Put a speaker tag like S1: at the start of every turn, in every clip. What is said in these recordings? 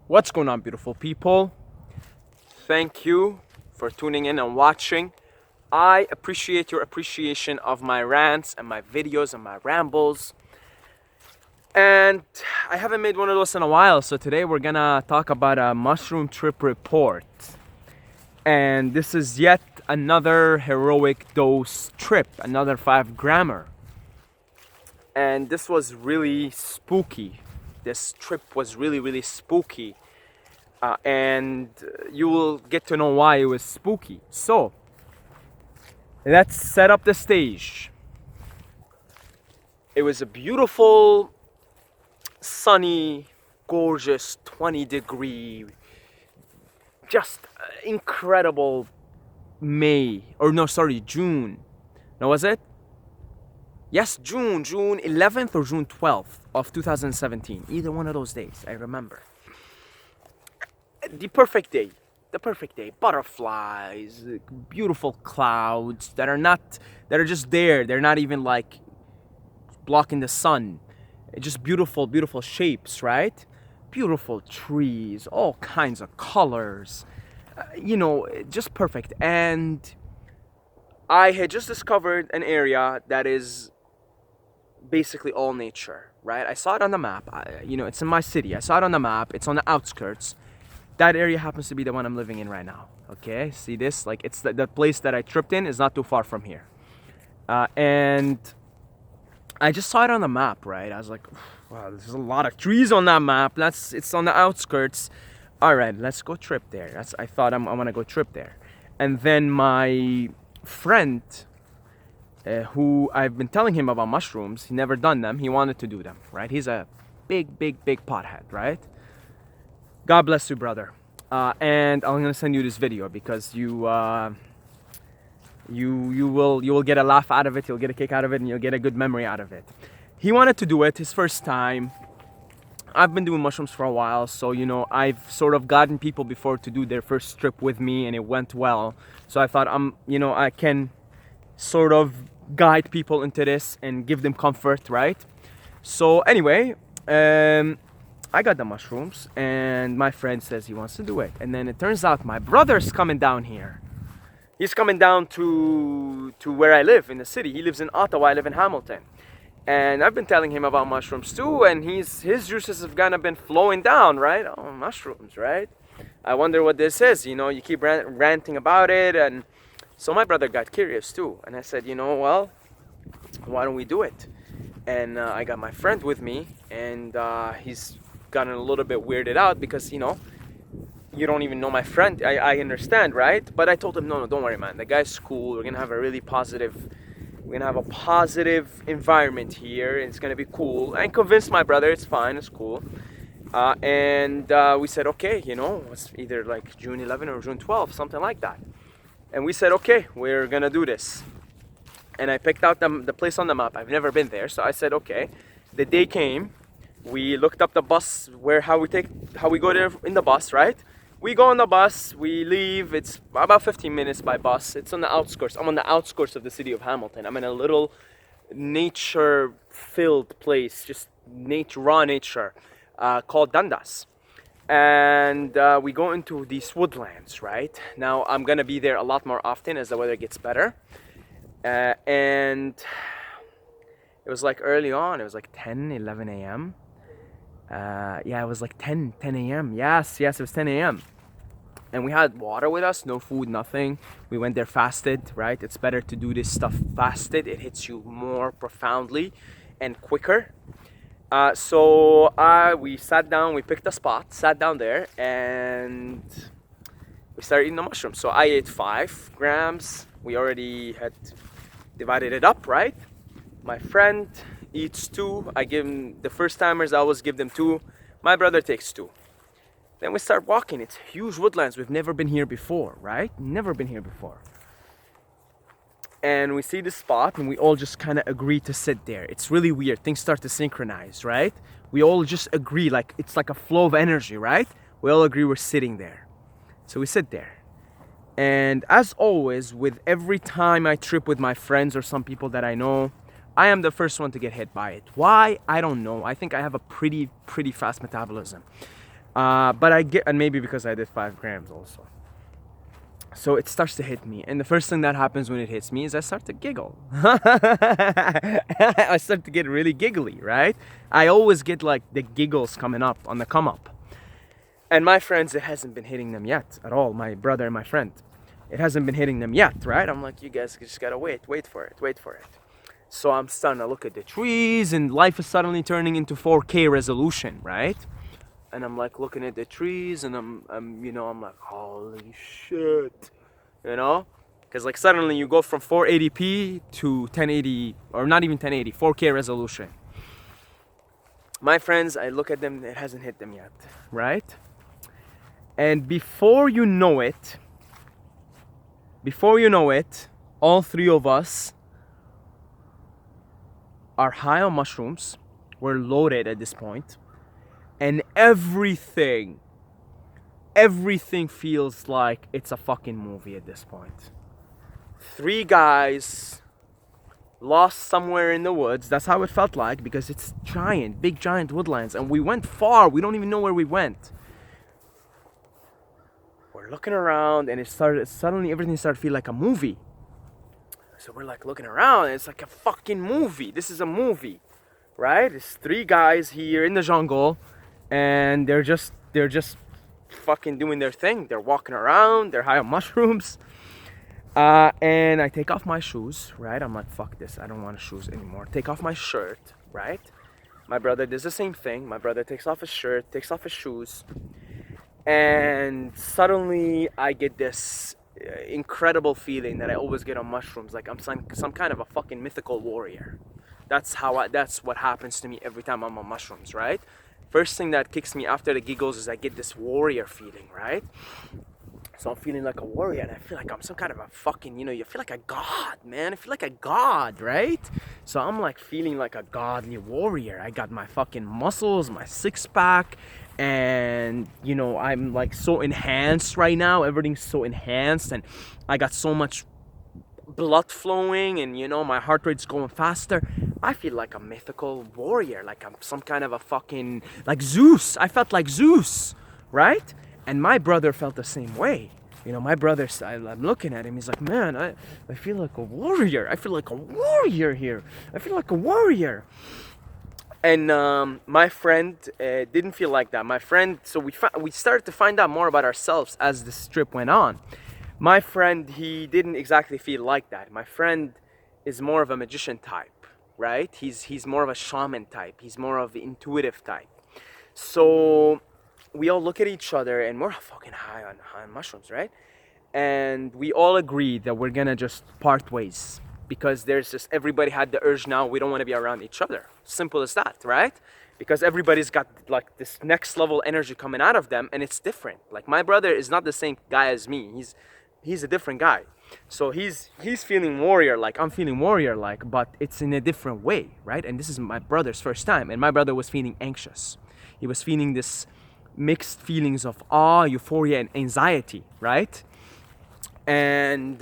S1: What's going on, beautiful people? Thank you for tuning in and watching. I appreciate your appreciation of my rants and my videos and my rambles. And I haven't made one of those in a while, so today we're gonna talk about a mushroom trip report. And this is yet another heroic dose trip, another 5 grammer. And this was really spooky. This trip was really spooky. And you will get to know why it was spooky. So, let's set up the stage. It was a beautiful, sunny, gorgeous 20-degree, just incredible June. No, was it? Yes, June 11th or June 12th of 2017. Either one of those days, I remember. The perfect day. Butterflies, beautiful clouds that are just there. They're not even like blocking the sun. Just beautiful shapes, right? Beautiful trees, all kinds of colors. Just perfect. And I had just discovered an area that is basically all nature, right? I saw it on the map. It's in my city. I saw it on the map. It's on the outskirts. That area happens to be the one I'm living in right now. Okay, see this? Like, it's the place that I tripped in is not too far from here. And I just saw it on the map, right? I was like, wow, there's a lot of trees on that map. It's on the outskirts. All right, let's go trip there. I thought I'm gonna go trip there. And then my friend, who I've been telling him about mushrooms, he never done them. He wanted to do them, right? He's a big pothead, right? God bless you, brother. And I'm gonna send you this video because you will get a laugh out of it. You'll get a kick out of it, and you'll get a good memory out of it. He wanted to do it his first time. I've been doing mushrooms for a while, so I've sort of gotten people before to do their first trip with me, and it went well. So I thought I can sort of guide people into this and give them comfort, right? So anyway, I got the mushrooms, and my friend says he wants to do it. And then it turns out my brother's coming down here. He's coming down to where I live in the city. He lives in Ottawa, I live in Hamilton. And I've been telling him about mushrooms too, and his juices have kind of been flowing down, right? Oh, mushrooms, right? I wonder what this is. You keep ranting about it. And so my brother got curious too. And I said, well, why don't we do it? And I got my friend with me, and he's gotten a little bit weirded out because you don't even know my friend. I understand, right? But I told him, no, don't worry, man, the guy's cool. We're gonna have a positive environment here, and it's gonna be cool. I convinced my brother it's fine, it's cool. And we said, okay, it's either like June 11 or June 12, something like that. And we said, okay, we're gonna do this. And I picked out the place on the map. I've never been there, so I said, okay. The day came. We looked up the bus, how we go there in the bus, right? We go on the bus, we leave. It's about 15 minutes by bus. It's on the outskirts. I'm on the outskirts of the city of Hamilton. I'm in a little nature-filled place, just raw nature, called Dundas. And we go into these woodlands, right? Now, I'm gonna be there a lot more often as the weather gets better. And it was like early on. It was like 11 a.m. It was like 10 a.m. Yes, it was 10 a.m. And we had water with us, no food, nothing. We went there fasted, right? It's better to do this stuff fasted. It hits you more profoundly and quicker. So we sat down, we picked a spot, sat down there, and we started eating the mushrooms. So I ate 5 grams. We already had divided it up, right? My friend eats 2. I give him, the first timers, I always give them 2. My brother takes 2. Then we start walking. It's huge woodlands. We've never been here before, right? Never been here before. And we see this spot, and we all just kind of agree to sit there. It's really weird. Things start to synchronize, right? We all just agree, like it's like a flow of energy, right? We all agree we're sitting there. So we sit there. And as always, with every time I trip with my friends or some people that I know, I am the first one to get hit by it. Why? I don't know. I think I have a pretty fast metabolism. But I get, and maybe because I did 5 grams also. So it starts to hit me, and the first thing that happens when it hits me is I start to giggle. I start to get really giggly, right? I always get like the giggles coming up on the come up. And my friends, it hasn't been hitting them yet at all. My brother and my friend, it hasn't been hitting them yet, right? I'm like, you guys just gotta wait for it. So I'm starting to look at the trees, and life is suddenly turning into 4K resolution, right? And I'm like looking at the trees, and I'm like, holy shit, because like suddenly you go from 480p to 1080, or not even 1080, 4K resolution. My friends, I look at them, it hasn't hit them yet, right? And before you know it, all three of us are high on mushrooms. We're loaded at this point. And everything feels like it's a fucking movie at this point. 3 guys lost somewhere in the woods. That's how it felt like, because it's big giant woodlands, and we went far. We don't even know where we went. We're looking around, and suddenly everything started to feel like a movie. So we're like looking around, and it's like a fucking movie. This is a movie, right? It's 3 guys here in the jungle, and they're just fucking doing their thing. They're walking around, they're high on mushrooms. And I take off my shoes, right? I'm like, fuck this, I don't want shoes anymore. Take off my shirt, right? My brother does the same thing. My brother takes off his shirt, takes off his shoes, and suddenly I get this incredible feeling that I always get on mushrooms, like I'm some kind of a fucking mythical warrior. That's what happens to me every time I'm on mushrooms, right? First thing that kicks me after the giggles is I get this warrior feeling, right? So I'm feeling like a warrior, and I feel like I'm some kind of a fucking, you feel like a god, man. I feel like a god, right? So I'm like feeling like a godly warrior. I got my fucking muscles, my 6-pack, and I'm like so enhanced right now. Everything's so enhanced, and I got so much blood flowing, and my heart rate's going faster. I feel like a mythical warrior, like I'm some kind of a fucking, like Zeus. I felt like Zeus, right? And my brother felt the same way. My brother, I'm looking at him, he's like, man, I feel like a warrior. I feel like a warrior here. I feel like a warrior. And my friend didn't feel like that. My friend, so we started to find out more about ourselves as this trip went on. My friend, he didn't exactly feel like that. My friend is more of a magician type, right? He's more of a shaman type. He's more of the intuitive type. So we all look at each other, and we're fucking high on mushrooms, right? And we all agree that we're gonna just part ways, because there's just, everybody had the urge now, we don't want to be around each other. Simple as that, right? Because everybody's got like this next level energy coming out of them, and it's different. Like my brother is not the same guy as me. He's a different guy. So he's feeling warrior like, I'm feeling warrior like, but it's in a different way, right? And this is my brother's first time, and my brother was feeling anxious. He was feeling this mixed feelings of awe, euphoria, and anxiety, right? And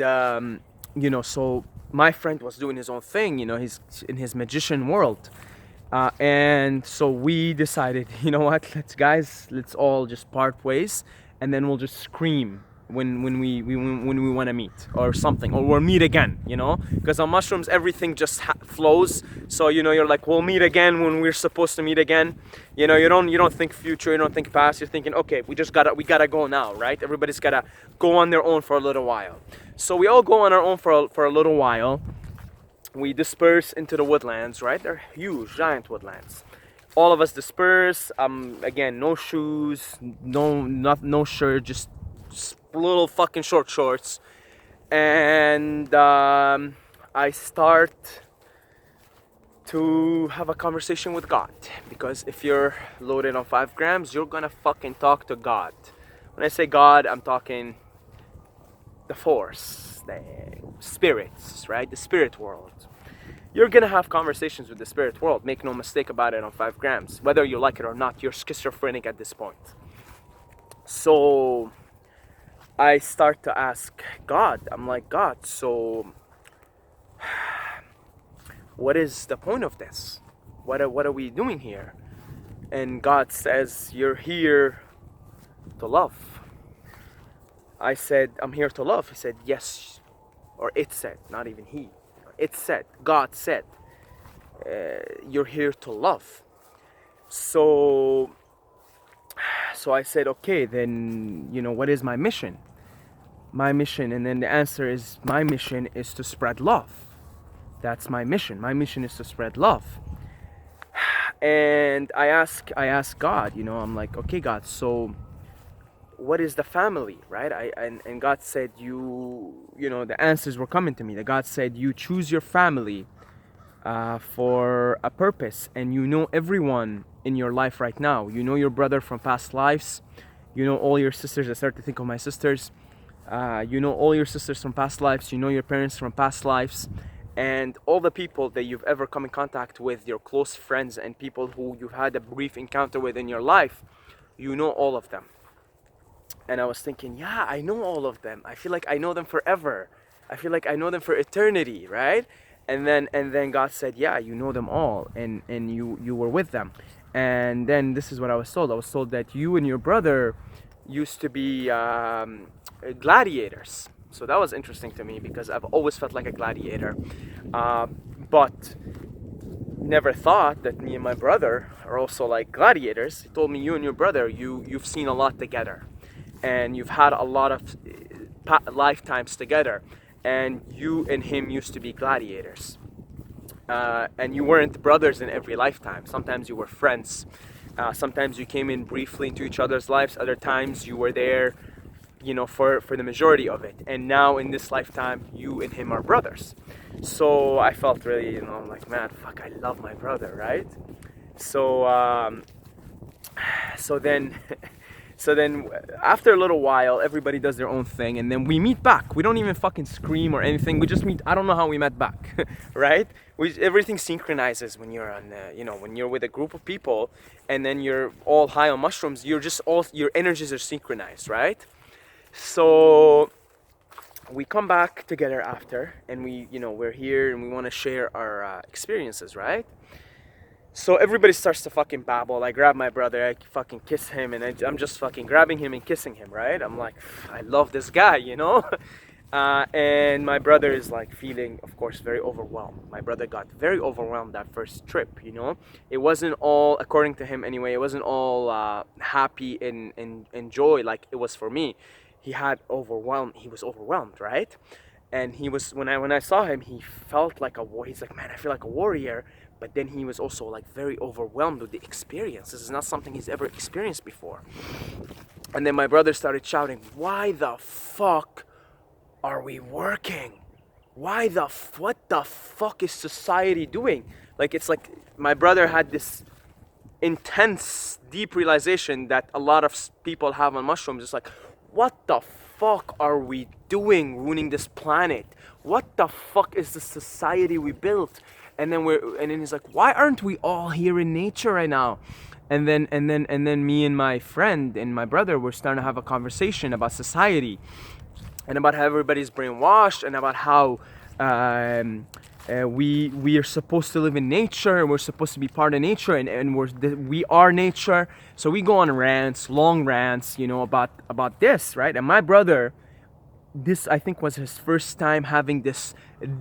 S1: so my friend was doing his own thing. He's in his magician world, and so we decided, what, let's all just part ways, and then we'll just scream when we want to meet or something, or we'll meet again, because on mushrooms everything just flows. So you're like, we'll meet again when we're supposed to meet again. You don't think future, you don't think past. You're thinking, okay, we gotta go now, right? Everybody's gotta go on their own for a little while. So we all go on our own for a little while. We disperse into the woodlands, right? They're huge, giant woodlands. All of us disperse. Again, no shoes, no shirt, just little fucking short shorts. And I start to have a conversation with God, because if you're loaded on 5 grams, you're gonna fucking talk to God. When I say God, I'm talking the force, the spirits, right? The spirit world. You're gonna have conversations with the spirit world. Make no mistake about it on 5 grams. Whether you like it or not, you're schizophrenic at this point. So I start to ask God. I'm like, God, so what is the point of this? What are we doing here? And God says, you're here To love. I said, I'm here to love. He said, yes. Or it said, not even he. It said, God said, you're here to love. So I said, okay, then, what is my mission? My mission, and then the answer is, my mission is to spread love. That's my mission. My mission is to spread love. And I ask God, I'm like, okay, God, so what is the family, right? And God said, the answers were coming to me. That God said, you choose your family for a purpose, and you know everyone in your life right now. You know your brother from past lives. You know all your sisters. I start to think of my sisters. You know all your sisters from past lives. You know your parents from past lives. And all the people that you've ever come in contact with, your close friends and people who you've had a brief encounter with in your life, you know all of them. And I was thinking, yeah, I know all of them. I feel like I know them forever. I feel like I know them for eternity, right? And then God said, yeah, you know them all, and you were with them. And then this is what I was told. I was told that you and your brother used to be gladiators. So that was interesting to me, because I've always felt like a gladiator, but never thought that me and my brother are also like gladiators. He told me, you and your brother, you've seen a lot together, and you've had a lot of lifetimes together, and you and him used to be gladiators, and you weren't brothers in every lifetime. Sometimes you were friends. Sometimes you came in briefly into each other's lives. Other times you were there for the majority of it. And now in this lifetime, you and him are brothers. So I felt really, I'm like, man, fuck, I love my brother, right? So then after a little while, everybody does their own thing, and then we meet back. We don't even fucking scream or anything. We just meet. I don't know how we met back, right? Everything synchronizes when you're on, when you're with a group of people, and then you're all high on mushrooms. You're just your energies are synchronized, right? So we come back together after, and we're here, and we want to share our experiences, right? So everybody starts to fucking babble. I grab my brother, I fucking kiss him, and I'm just fucking grabbing him and kissing him, right? I'm like, I love this guy, and my brother is like feeling, of course, very overwhelmed. My brother got very overwhelmed that first trip, It wasn't all, according to him anyway, it wasn't all happy and joy like it was for me. He was overwhelmed, right? And he was, when I saw him, he felt like he's like, man, I feel like a warrior. But then he was also like very overwhelmed with the experience. This is not something he's ever experienced before. And then my brother started shouting, why the fuck are we working? What the fuck is society doing? Like, it's like my brother had this intense, deep realization that a lot of people have on mushrooms. It's like, what the fuck are we doing ruining this planet? What the fuck is the society we built? And then he's like, why aren't we all here in nature right now? And then me and my friend and my brother were starting to have a conversation about society, and about how everybody's brainwashed, and about how we are supposed to live in nature, and we're supposed to be part of nature, and we are nature. So we go on rants, long rants, about this, right? And my brother, this I think was his first time having this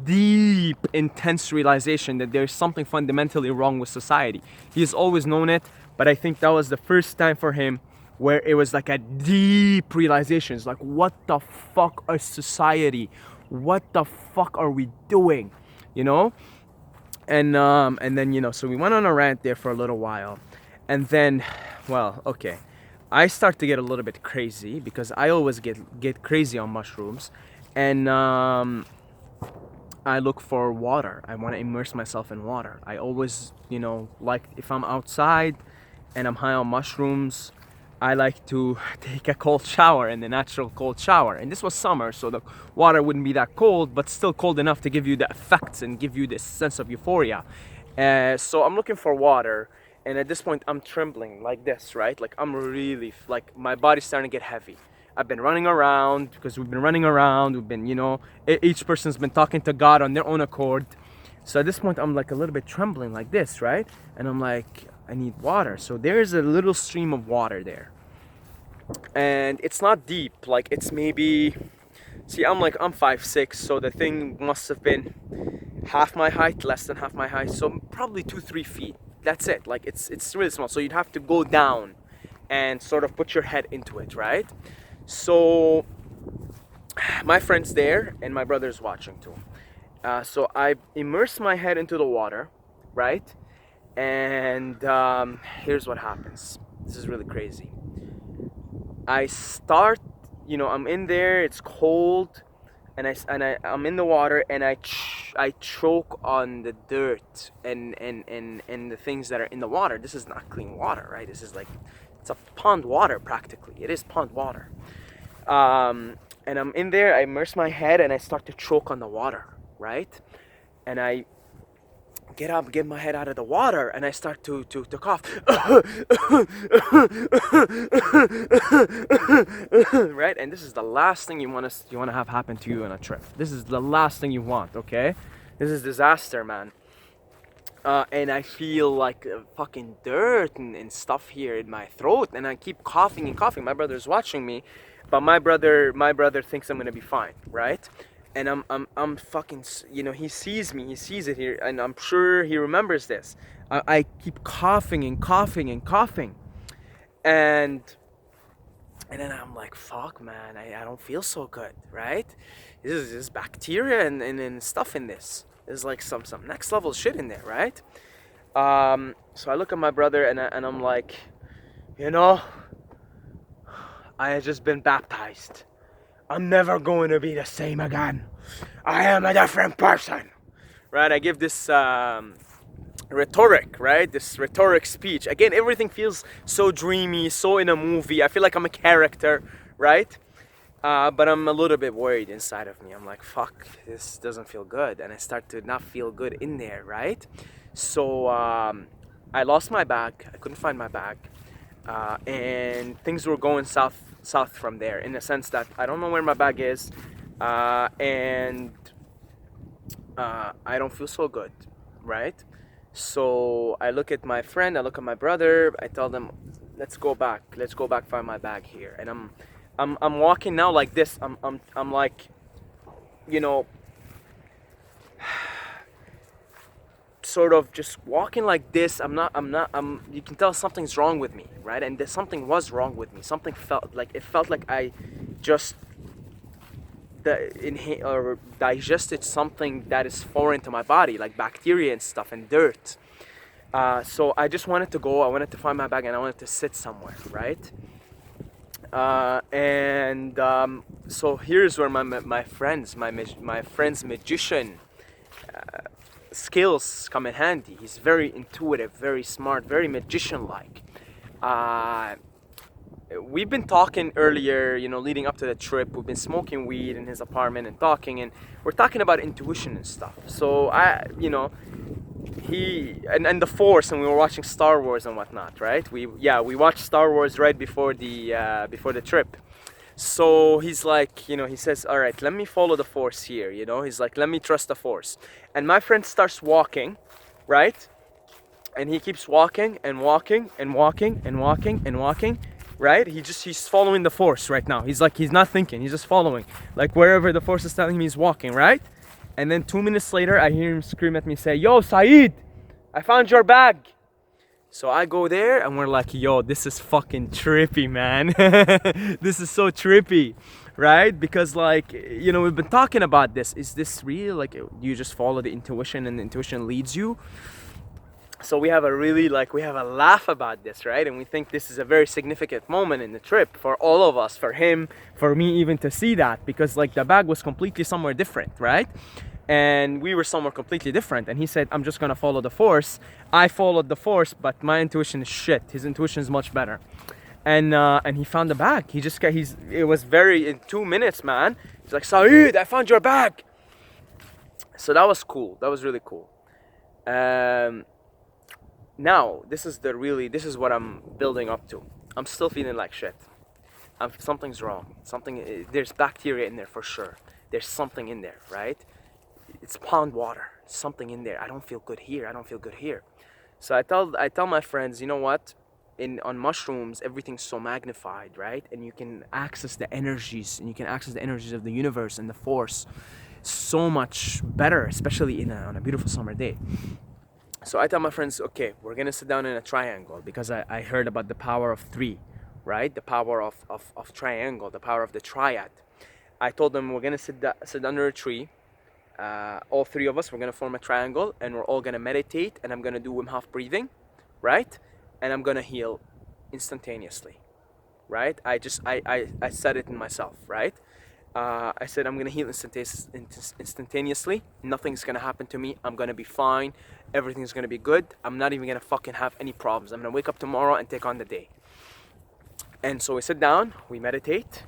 S1: deep, intense realization that there's something fundamentally wrong with society. He's always known it, but I think that was the first time for him where it was like a deep realization. It's like, what the fuck is society? What the fuck are we doing? And then so we went on a rant there for a little while, and then, well, okay, I start to get a little bit crazy, because I always get crazy on mushrooms, and I look for water. I want to immerse myself in water. I always, like, if I'm outside and I'm high on mushrooms, I like to take a cold shower, in the natural cold shower. And this was summer, so the water wouldn't be that cold, but still cold enough to give you the effects and give you this sense of euphoria. So I'm looking for water, and at this point I'm trembling like this, right? Like, I'm really, like, my body's starting to get heavy. I've been running around, because we've been running around. We've been, each person's been talking to God on their own accord. So at this point, I'm like a little bit trembling like this, right? And I'm like, I need water. So there's a little stream of water there. and it's not deep. Like it's maybe, see, I'm 5'6", so the thing must have been half my height, less than half my height, so probably 2-3 feet. That's it. Like it's really small. So you'd have to go down and sort of put your head into it, right? So my friend's there and my brother's watching too. So I immerse my head into the water, right? And here's what happens. This is really crazy. I start, I'm in there. It's cold, and I'm in the water, and I choke on the dirt and the things that are in the water. This is not clean water, right? This is like, it's a pond water practically. It is pond water. And I'm in there. I immerse my head, and I start to choke on the water, right? And I get up, get my head out of the water, and I start to cough. Right? And this is the last thing you want to have happen to you on a trip. This is the last thing you want, okay? This is disaster, man. And I feel like fucking dirt and stuff here in my throat, and I keep coughing and coughing. My brother's watching me, but my brother thinks I'm gonna be fine, right? And I'm fucking, he sees me, he sees it here, and I'm sure he remembers this. I keep coughing and coughing and coughing, and then I'm like, fuck, man, I don't feel so good, right? This is bacteria and stuff in this. There's like some next level shit in there, right? So I look at my brother and I'm like, I had just been baptized. I'm never going to be the same again. I am a different person, right? I give this rhetoric, right? This rhetoric speech. Again, everything feels so dreamy, so in a movie. I feel like I'm a character, right? But I'm a little bit worried inside of me. I'm like, fuck, this doesn't feel good. And I start to not feel good in there, right? So I lost my bag. I couldn't find my bag. And things were going south from there, in the sense that I don't know where my bag is. And I don't feel so good, right? So I look at my friend, I look at my brother, I tell them, let's go back, find my bag here. And I'm walking now like this. I'm like, sort of just walking like this. You can tell something's wrong with me, right? And there's something was wrong with me. Something felt like I just or digested something that is foreign to my body, like bacteria and stuff and dirt. So I just wanted to go. I wanted to find my bag and I wanted to sit somewhere, right? So here's where my friend's magician skills come in handy. He's very intuitive, very smart, very magician-like. We've been talking earlier, leading up to the trip. We've been smoking weed in his apartment and talking, and we're talking about intuition and stuff. So he and the Force, and we were watching Star Wars and whatnot, right? We watched Star Wars right before the trip. So he's like, he says, all right, let me follow the Force here. He's like, let me trust the Force. And my friend starts walking, right? And he keeps walking and walking and walking and walking and walking, right? He's following the Force right now. He's not thinking, he's just following. Like wherever the Force is telling him, he's walking, right? And then 2 minutes later, I hear him scream at me, say, yo, Saeed, I found your bag. So I go there and we're like, yo, this is fucking trippy, man. This is so trippy, right? Because we've been talking about this. Is this real? Like, you just follow the intuition and the intuition leads you? So we have a laugh about this, right? And we think this is a very significant moment in the trip for all of us, for him, for me even to see that, because the bag was completely somewhere different, right? And we were somewhere completely different. And he said, I'm just gonna follow the Force. I followed the Force, but my intuition is shit. His intuition is much better. And he found the bag. It was in 2 minutes, man. He's like, Saeed, I found your bag. So that was cool. That was really cool. Now, this is what I'm building up to. I'm still feeling like shit. Something's wrong. There's bacteria in there for sure. There's something in there, right? It's pond water. Something in there. I don't feel good here. So I tell my friends, you know what? in on mushrooms, everything's so magnified, right? And you can access the energies, and you can access the energies of the universe and the force so much better, especially on a beautiful summer day. So I tell my friends, okay, we're gonna sit down in a triangle, because I heard about the power of three, right? The power of triangle, the power of the triad. I told them we're gonna sit under a tree. All three of us, we're gonna form a triangle, and we're all gonna meditate, and I'm gonna do Wim Hof breathing, right? And I'm gonna heal instantaneously, right? I said it in myself, right? I said I'm gonna heal instantaneously. Nothing's gonna happen to me. I'm gonna be fine. Everything's gonna be good. I'm not even gonna fucking have any problems. I'm gonna wake up tomorrow and take on the day. And so we sit down, we meditate,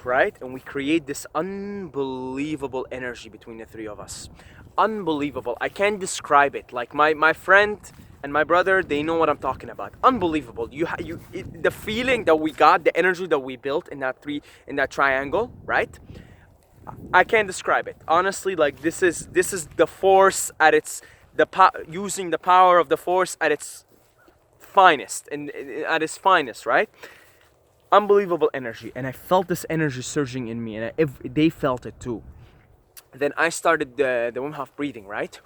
S1: right? And we create this unbelievable energy between the three of us. Unbelievable. I can't describe it. Like my friend and my brother, they know what I'm talking about. Unbelievable. The feeling that we got, the energy that we built in that triangle, right? I can't describe it. Honestly, like this is the force at its using the power of the force at its finest, and at its finest, right? Unbelievable energy, and I felt this energy surging in me, and they felt it too. Then I started the Wim Hof breathing, right?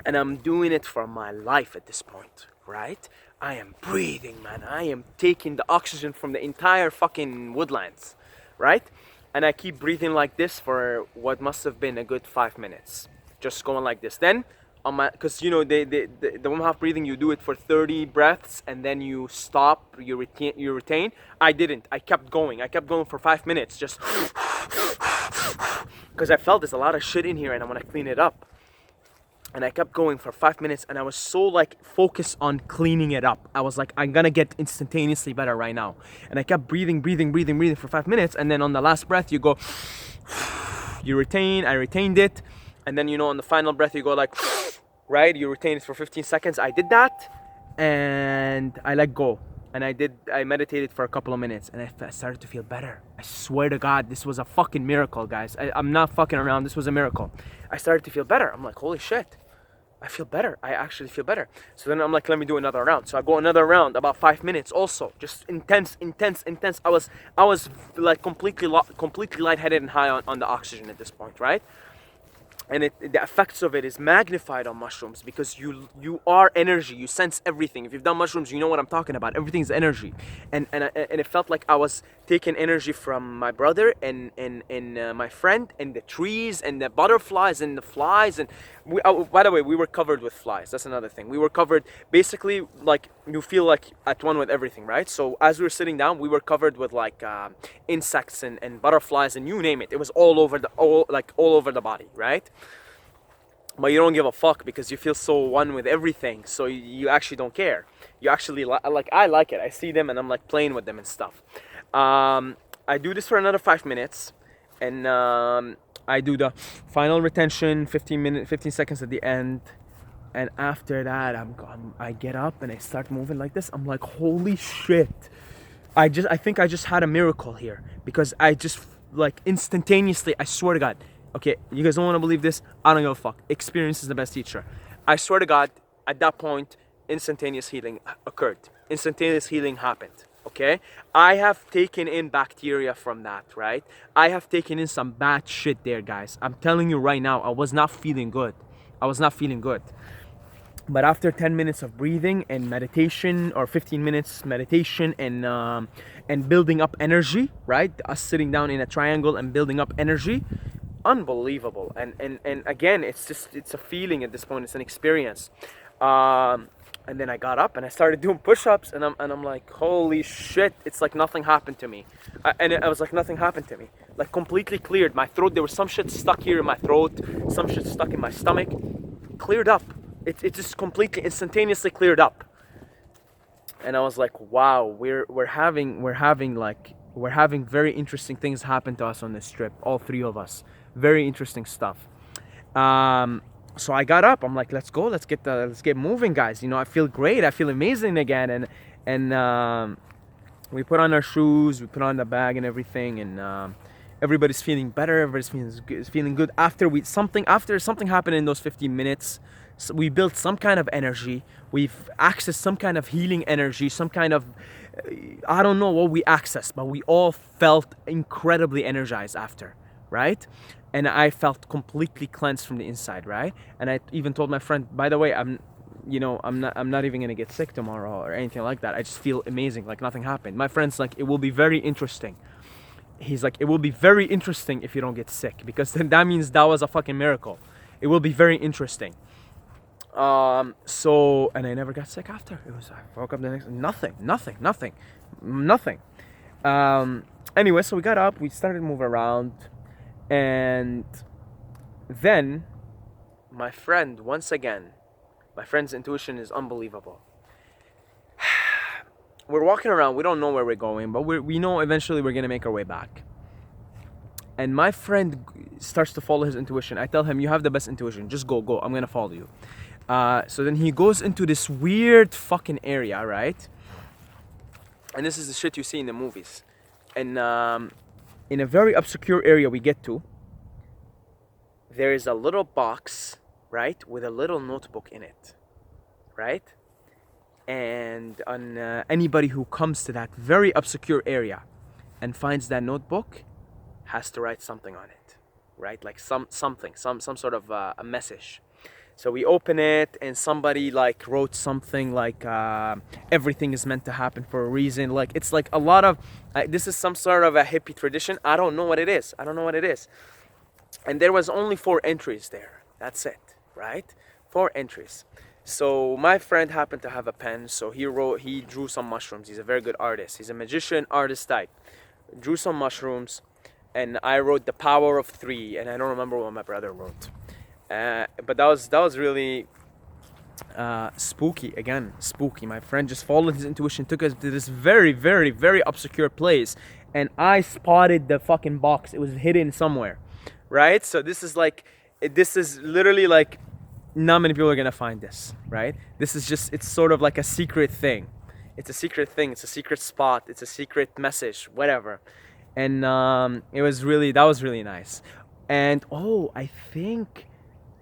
S1: And I'm doing it for my life at this point, right? I am breathing, man. I am taking the oxygen from the entire fucking woodlands, right? And I keep breathing like this for what must have been a good 5 minutes. Just going like this. Then, because you know, the Wim Hof breathing, you do it for 30 breaths and then you stop, you retain. I didn't. I kept going. I kept going for 5 minutes, just because I felt there's a lot of shit in here and I want to clean it up. And I kept going for 5 minutes, and I was so like focused on cleaning it up. I was like, I'm gonna get instantaneously better right now. And I kept breathing for 5 minutes, and then on the last breath you go, you retain. I retained it, and then, you know, on the final breath you go like, right? You retain it for 15 seconds. I did that, and I let go. And I meditated for a couple of minutes, and I started to feel better. I swear to God, this was a fucking miracle, guys. I'm not fucking around. This was a miracle. I started to feel better. I'm like, holy shit. I feel better. I actually feel better. So then I'm like, let me do another round. So I go another round, about 5 minutes also. Just intense. I was like completely lightheaded and high on the oxygen at this point, right? And the effects of it is magnified on mushrooms, because you are energy. You sense everything. If you've done mushrooms, you know what I'm talking about. Everything's energy, and it felt like I was taking energy from my brother and my friend, and the trees and the butterflies and the flies. And by the way, we were covered with flies. That's another thing. We were covered, basically, like, you feel like at one with everything, right? So as we were sitting down, we were covered with like insects and butterflies and you name it. It was all over the body, right? But you don't give a fuck, because you feel so one with everything. So you actually don't care. You actually like, I like it. I see them and I'm like playing with them and stuff. I do this for another 5 minutes, and I do the final retention, 15 seconds at the end. And after that, I get up and I start moving like this. I'm like, holy shit. I think I just had a miracle here, because I just, like, instantaneously, I swear to God. Okay, you guys don't want to believe this? I don't give a fuck. Experience is the best teacher. I swear to God, at that point, instantaneous healing occurred. Instantaneous healing happened, okay? I have taken in bacteria from that, right? I have taken in some bad shit there, guys. I'm telling you right now, I was not feeling good. But after 10 minutes of breathing and meditation, or 15 minutes meditation and building up energy, right? Us sitting down in a triangle and building up energy, unbelievable. And again, it's a feeling at this point. It's an experience. And then I got up and I started doing push-ups, and I'm like, holy shit, it's like nothing happened to me. I was like, nothing happened to me. Like, completely cleared. My throat, there was some shit stuck here in my throat, some shit stuck in my stomach. Cleared up. It just completely instantaneously cleared up. And I was like, wow, we're having very interesting things happen to us on this trip, all three of us. Very interesting stuff. So I got up. I'm like, let's go. Let's get moving, guys. You know, I feel great. I feel amazing again. And we put on our shoes. We put on the bag and everything. And Everybody's feeling better. Everybody's feeling good. After something happened in those 15 minutes, so we built some kind of energy. We've accessed some kind of healing energy, some kind of I don't know what we accessed, but we all felt incredibly energized after, right? And I felt completely cleansed from the inside, right? And I even told my friend, by the way, I'm not even gonna get sick tomorrow or anything like that. I just feel amazing, like nothing happened. My friend's like, it will be very interesting. He's like, it will be very interesting if you don't get sick, because then that means that was a fucking miracle. It will be very interesting. So, and I never got sick after. It was, I woke up the next, nothing. Anyway, so we got up, we started to move around, and then my friend, once again, my friend's intuition is unbelievable. We're walking around, we don't know where we're going, but we know eventually we're gonna make our way back. And my friend starts to follow his intuition. I tell him, you have the best intuition, just go, I'm gonna follow you. So then he goes into this weird fucking area, right? And this is the shit you see in the movies. And in a very obscure area we get to, there is a little box, right, with a little notebook in it, right? And on anybody who comes to that very obscure area and finds that notebook has to write something on it, right? Like some sort of a message. So we open it, and somebody like wrote something like everything is meant to happen for a reason. Like it's like a lot of this is some sort of a hippie tradition. I don't know what it is. And there was only 4 entries there. That's it, right? 4 entries. So my friend happened to have a pen, so he drew some mushrooms. He's a very good artist. He's a magician, artist type. Drew some mushrooms, and I wrote the power of 3, and I don't remember what my brother wrote. But that was really spooky. Again, spooky. My friend just followed his intuition, took us to this very, very, very obscure place, and I spotted the fucking box. It was hidden somewhere, right? So this is literally like, not many people are gonna find this, right? This is just, it's sort of like a secret thing. It's a secret thing. It's a secret spot. It's a secret message, whatever. And that was really nice. And I think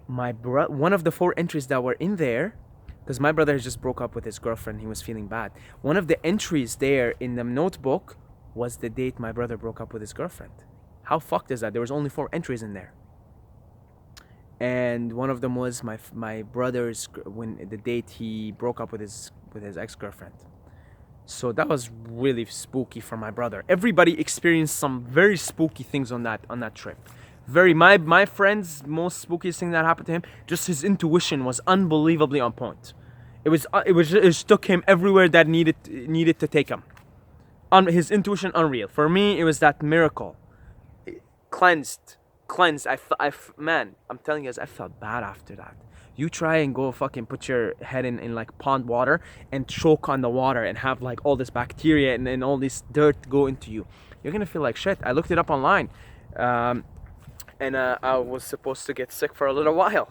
S1: one of the 4 entries that were in there, because my brother just broke up with his girlfriend, he was feeling bad. One of the entries there in the notebook was the date my brother broke up with his girlfriend. How fucked is that? There was only 4 entries in there. And one of them was my brother's, when the date he broke up with his ex-girlfriend. So that was really spooky for my brother. Everybody experienced some very spooky things on that trip. My friend's most spookiest thing that happened to him, just his intuition was unbelievably on point. It just took him everywhere that needed to take him. His intuition, unreal. For me, it was that miracle. Cleansed. Man, I'm telling you guys, I felt bad after that. You try and go fucking put your head in like pond water and choke on the water and have like all this bacteria and all this dirt go into you. You're gonna feel like shit. I looked it up online. And I was supposed to get sick for a little while.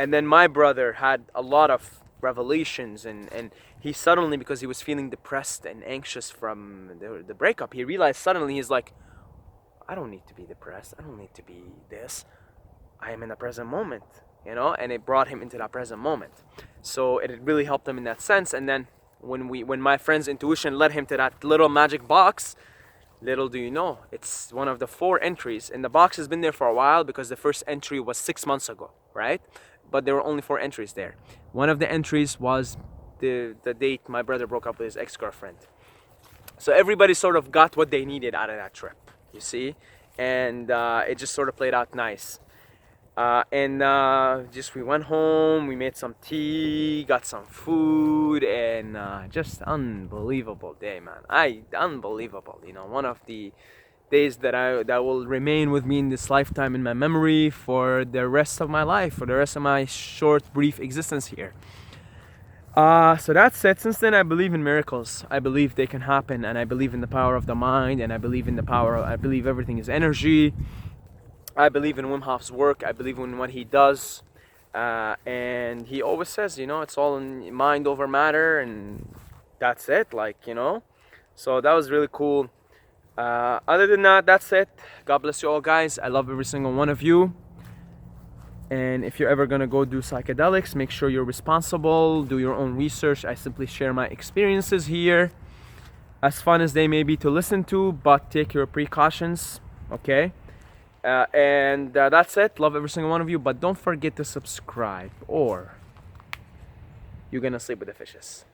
S1: And then my brother had a lot of revelations, and he suddenly, because he was feeling depressed and anxious from the breakup, he realized suddenly, he's like, I don't need to be depressed. I don't need to be this. I am in the present moment, and it brought him into that present moment. So it really helped him in that sense. And then when my friend's intuition led him to that little magic box, little do you know, it's one of the 4 entries. And the box has been there for a while because the first entry was 6 months ago, right? But there were only 4 entries there. One of the entries was the date my brother broke up with his ex-girlfriend. So everybody sort of got what they needed out of that trip, you see? And it just sort of played out nice. We went home, we made some tea, got some food, and just unbelievable day, man. Unbelievable, one of the days that will remain with me in this lifetime, in my memory, for the rest of my life, for the rest of my short, brief existence here. So that's it. Since then, I believe in miracles. I believe they can happen, and I believe in the power of the mind, and I believe everything is energy. I believe in Wim Hof's work. I believe in what he does. And he always says, it's all in mind over matter, and that's it, So that was really cool. Other than that, that's it. God bless you all, guys. I love every single one of you. And if you're ever gonna go do psychedelics, make sure you're responsible, do your own research. I simply share my experiences here, as fun as they may be to listen to, but take your precautions, okay? And that's it. Love every single one of you, but don't forget to subscribe or you're gonna sleep with the fishes.